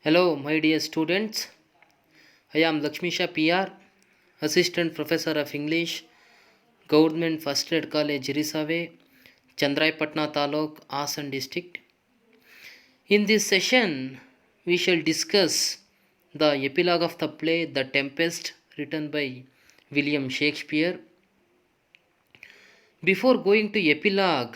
Hello, my dear students. I am Lakshmisha PR, Assistant Professor of English, Government First Grade College, Irisave, Chandraipatna Taluk, Asan District. In this session, we shall discuss the epilogue of the play The Tempest, written by William Shakespeare. Before going to epilogue,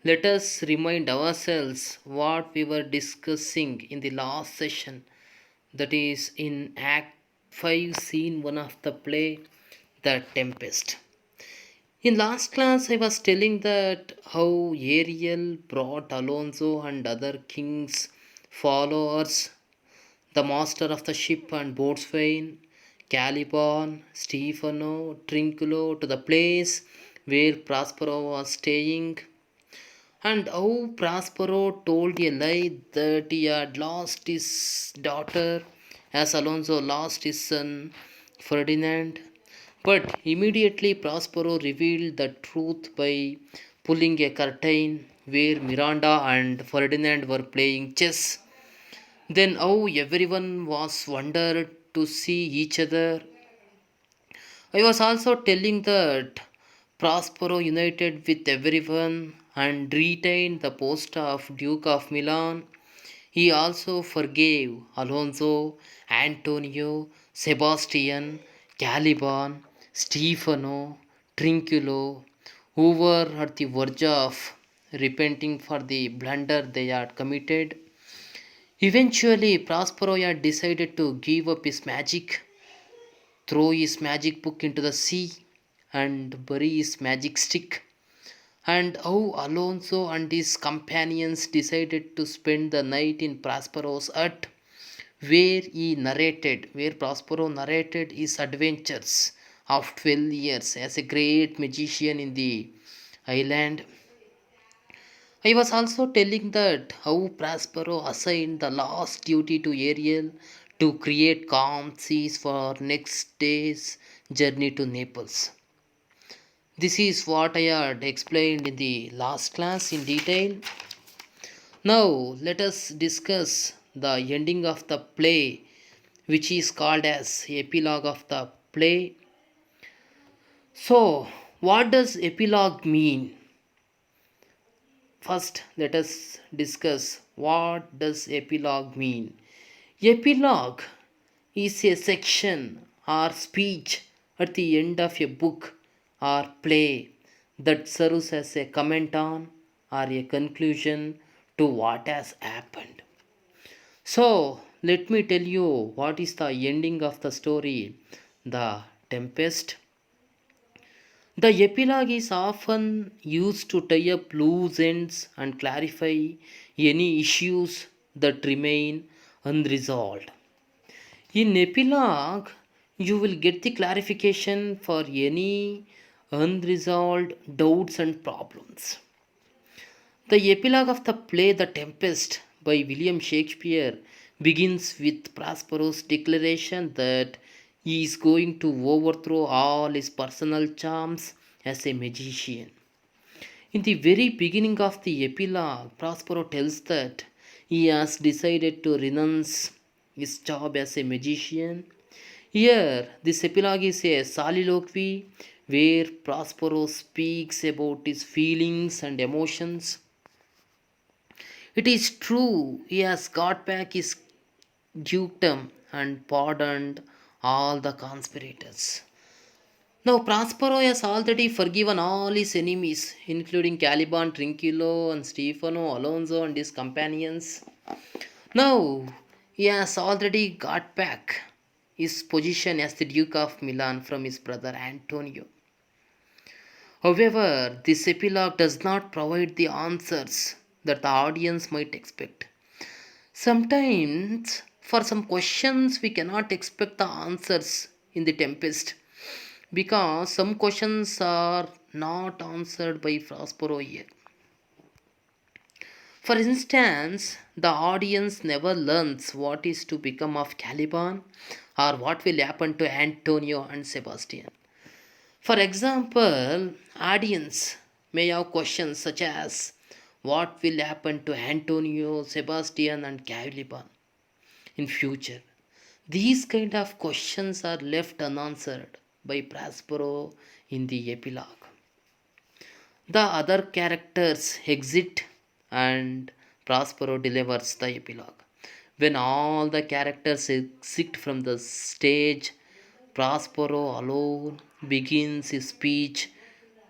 let us remind ourselves what we were discussing in the last session, that is in Act 5, Scene 1 of the play The Tempest. In last class, I was telling that how Ariel brought Alonso and other kings' followers, the master of the ship and boatswain, Caliban, Stefano, Trinculo, to the place where Prospero was staying, and how Prospero told a lie that he had lost his daughter, as Alonso lost his son Ferdinand. But immediately Prospero revealed the truth by pulling a curtain where Miranda and Ferdinand were playing chess. Then how everyone was wondered to see each other. I was also telling that Prospero united with everyone and retained the post of Duke of Milan. He also forgave Alonso, Antonio, Sebastian, Caliban, Stefano, Trinculo, who were at the verge of repenting for the blunder they had committed. Eventually, Prospero had decided to give up his magic, throw his magic book into the sea, and bury his magic stick. And how Alonso and his companions decided to spend the night in Prospero's hut, where Prospero narrated his adventures of 12 years as a great magician in the island. I was also telling that how Prospero assigned the last duty to Ariel to create calm seas for next day's journey to Naples. This is what I had explained in the last class in detail. Now let us discuss the ending of the play, which is called as epilogue of the play. So, what does epilogue mean? First, let us discuss what does epilogue mean. Epilogue is a section or speech at the end of a book or play that serves as a comment on or a conclusion to what has happened. So, let me tell you what is the ending of the story, The Tempest. The epilogue is often used to tie up loose ends and clarify any issues that remain unresolved. In epilogue, you will get the clarification for any unresolved doubts and problems. The epilogue of the play The Tempest by William Shakespeare begins with Prospero's declaration that he is going to overthrow all his personal charms as a magician. In the very beginning of the epilogue, Prospero tells that he has decided to renounce his job as a magician. Here, this epilogue is a soliloquy where Prospero speaks about his feelings and emotions. It is true, he has got back his dukedom and pardoned all the conspirators. Now, Prospero has already forgiven all his enemies, including Caliban, Trinculo, and Stefano, Alonso, and his companions. Now, he has already got back his position as the Duke of Milan from his brother Antonio. However, this epilogue does not provide the answers that the audience might expect. Sometimes, for some questions, we cannot expect the answers in the Tempest because some questions are not answered by Prospero yet. For instance, the audience never learns what is to become of Caliban or what will happen to Antonio and Sebastian. For example, audience may have questions such as what will happen to Antonio, Sebastian and Caliban. in future? These kind of questions are left unanswered by Prospero in the epilogue. The other characters exit and Prospero delivers the epilogue. When all the characters exit from the stage, Prospero alone begins his speech,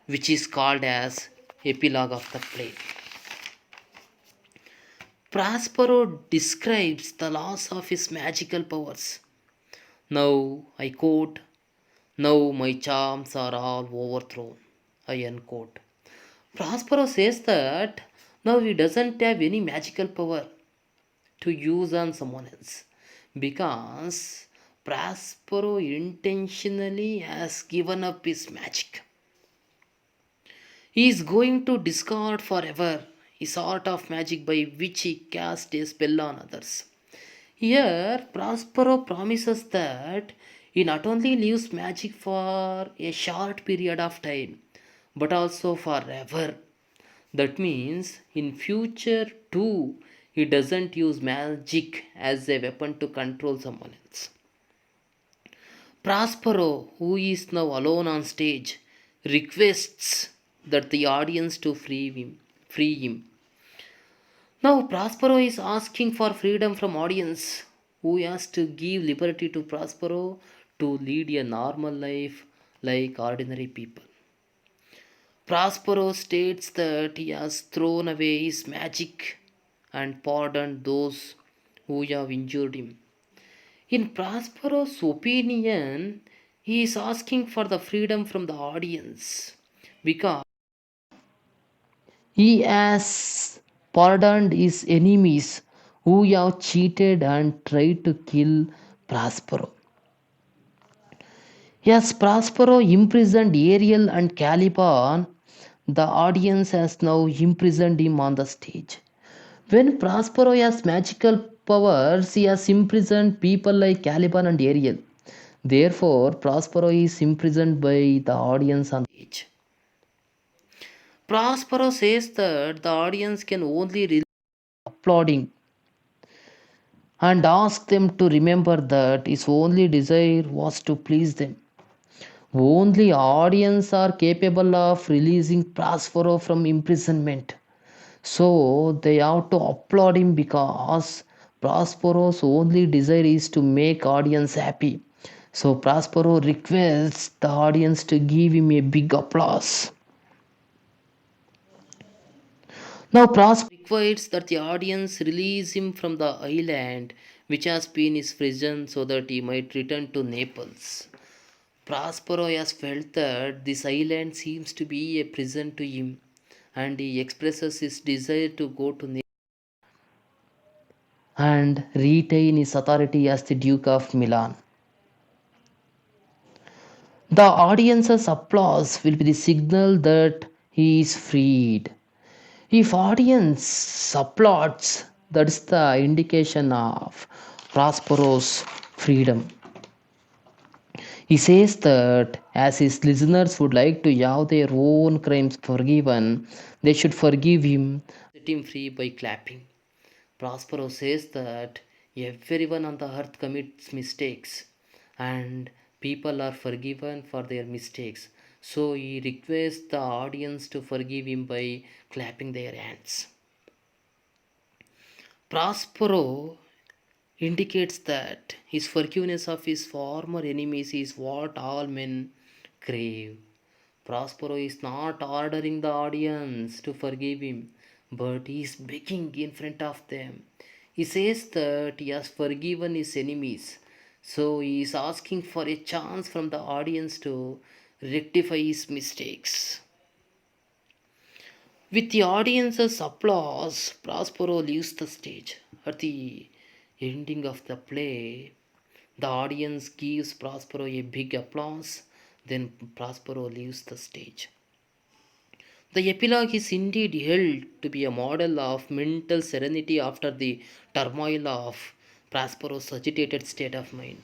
which is called as epilogue of the play. Prospero describes the loss of his magical powers. Now, I quote, now my charms are all overthrown. I unquote. Prospero says that now he doesn't have any magical power to use on someone else because Prospero intentionally has given up his magic. He is going to discard forever his art of magic by which he cast a spell on others. Here, Prospero promises that he not only leaves magic for a short period of time, but also forever. That means in future too, he doesn't use magic as a weapon to control someone else. Prospero, who is now alone on stage, requests that the audience to free him. Now Prospero is asking for freedom from audience who has to give liberty to Prospero to lead a normal life like ordinary people. Prospero states that he has thrown away his magic and pardoned those who have injured him. In Prospero's opinion, he is asking for the freedom from the audience because he has pardoned his enemies who have cheated and tried to kill Prospero. Yes, Prospero imprisoned Ariel and Caliban. The audience has now imprisoned him on the stage. When Prospero has magical powers, he has imprisoned people like Caliban and Ariel. Therefore, Prospero is imprisoned by the audience on the stage. Prospero says that the audience can only rely on applauding and ask them to remember that his only desire was to please them. Only audience are capable of releasing Prospero from imprisonment. So they have to applaud him because Prospero's only desire is to make audience happy. So Prospero requests the audience to give him a big applause. Now Prospero requires that the audience release him from the island which has been his prison so that he might return to Naples. Prospero has felt that this island seems to be a prison to him and he expresses his desire to go to Naples and retain his authority as the Duke of Milan. The audience's applause will be the signal that he is freed. If audience applauds, that's the indication of Prospero's freedom. He says that as his listeners would like to have their own crimes forgiven, they should forgive him, set him free by clapping. Prospero says that everyone on the earth commits mistakes and people are forgiven for their mistakes. So he requests the audience to forgive him by clapping their hands. Prospero indicates that his forgiveness of his former enemies is what all men crave. Prospero is not ordering the audience to forgive him, but he is begging in front of them. He says that he has forgiven his enemies, so he is asking for a chance from the audience to rectify his mistakes. With the audience's applause, Prospero leaves the stage. At the ending of the play, the audience gives Prospero a big applause, then Prospero leaves the stage. The epilogue is indeed held to be a model of mental serenity after the turmoil of Prospero's agitated state of mind.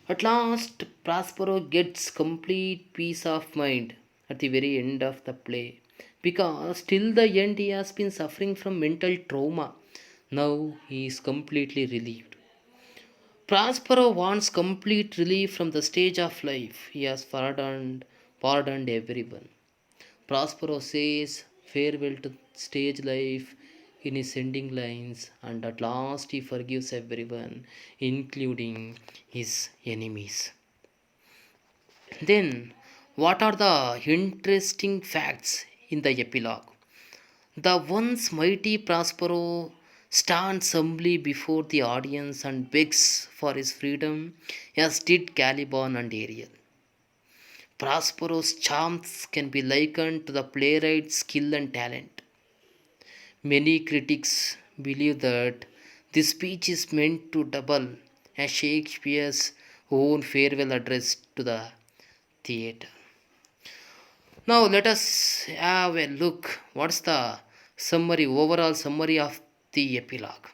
At last, Prospero gets complete peace of mind at the very end of the play because till the end he has been suffering from mental trauma. Now he is completely relieved. Prospero wants complete relief from the stage of life. He has pardoned everyone. Prospero says farewell to stage life in his ending lines, and at last he forgives everyone, including his enemies. Then, what are the interesting facts in the epilogue? The once mighty Prospero stands humbly before the audience and begs for his freedom, as did Caliban and Ariel. Prospero's charms can be likened to the playwright's skill and talent. Many critics believe that this speech is meant to double as Shakespeare's own farewell address to the theatre. Now let us have a look. What's the overall summary of the epilogue?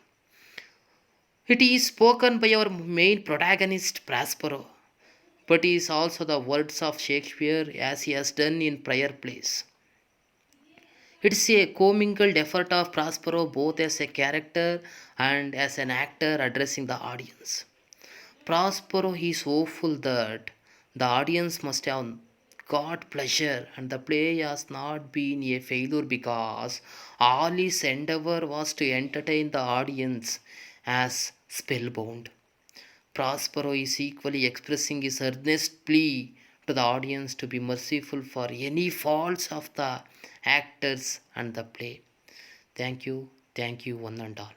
It is spoken by our main protagonist Prospero, but is also the words of Shakespeare as he has done in prior plays. It's a commingled effort of Prospero both as a character and as an actor addressing the audience. Prospero is hopeful that the audience must have got pleasure and the play has not been a failure because all his endeavor was to entertain the audience as spellbound. Prospero is equally expressing his earnest plea to the audience to be merciful for any faults of the actors and the play. Thank you, one and all.